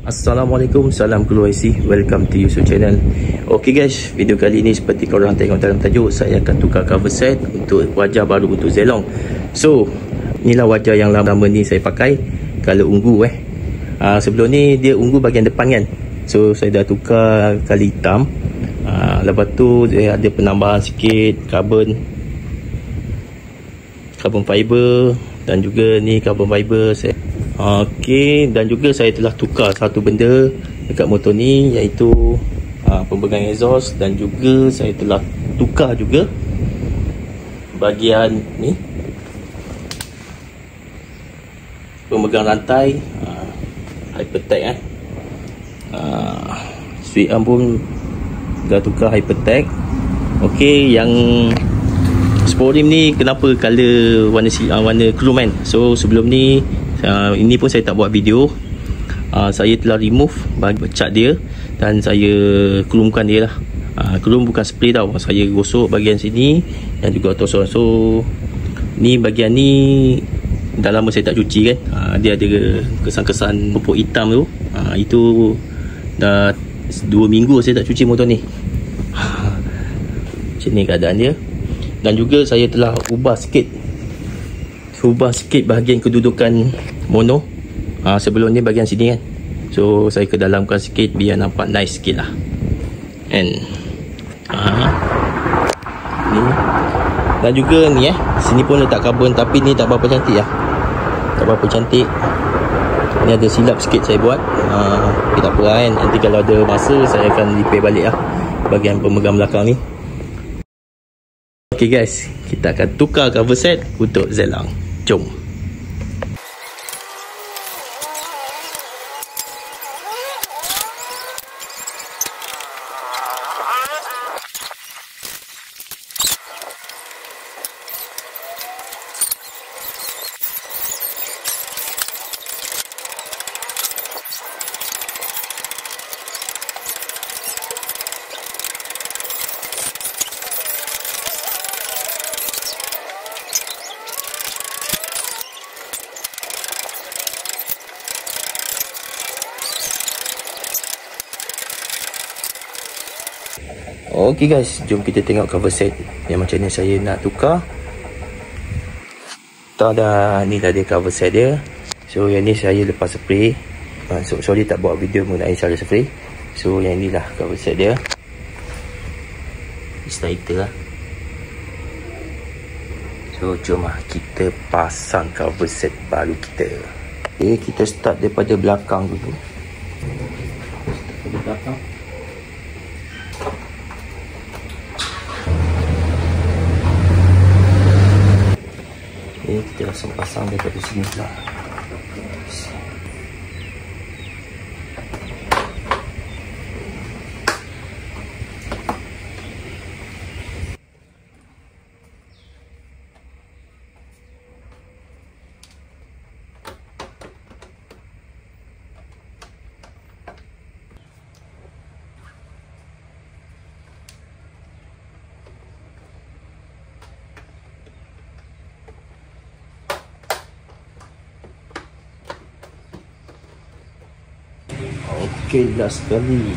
Assalamualaikum, salam keluar IC. Welcome to Yusuf channel. Ok guys, video kali ini seperti korang tengok dalam tajuk, saya akan tukar cover set untuk wajah baru untuk Zilong. So, inilah wajah yang lama ni saya pakai, color ungu sebelum ni dia ungu bahagian depan kan. So, saya dah tukar kali hitam. Lepas tu dia ada penambahan sikit carbon fiber, dan juga ni carbon fiber saya. Okey, dan juga saya telah tukar satu benda dekat motor ni, iaitu pembegang exhaust, dan juga saya telah tukar juga bahagian ni pemegang rantai, Hypertech sweet arm pun dah tukar Hypertech. Okey, yang sporim ni kenapa color warna chrome kan. So sebelum ni ini pun saya tak buat video. Saya telah remove bahagian cat dia dan saya chrome-kan dia lah. Chrome bukan spray tau, saya gosok bahagian sini dan juga autoson. So ni bahagian ni dah lama saya tak cuci kan. Dia ada kesan-kesan pupuk hitam tu. Itu dah 2 minggu saya tak cuci motor ni. Macam ni keadaan dia. Dan juga saya telah ubah sikit bahagian kedudukan mono. Sebelum ni bahagian sini kan. So saya kedalamkan sikit biar nampak nice sikit lah. And ni. Dan juga ni sini pun letak karbon, tapi ni tak berapa cantik lah. Tak berapa cantik. Ni ada silap sikit saya buat. Tapi tak apa kan. Nanti kalau ada masa saya akan repair balik lah bahagian pemegang belakang ni. Ok guys, kita akan tukar cover set untuk Zilong. Jom. Ok guys, jom kita tengok cover set yang macam ni saya nak tukar. Tada, ni dah dia cover set dia. So yang ni saya lepas spray. Sorry tak buat video mengenai cara spray. So yang inilah cover set dia. Starter lah. So jom lah kita pasang cover set baru kita. Okay, kita start daripada belakang dulu. Daripada belakang. Okay, kita langsung pasang daripada sini pula. Okay, last kali.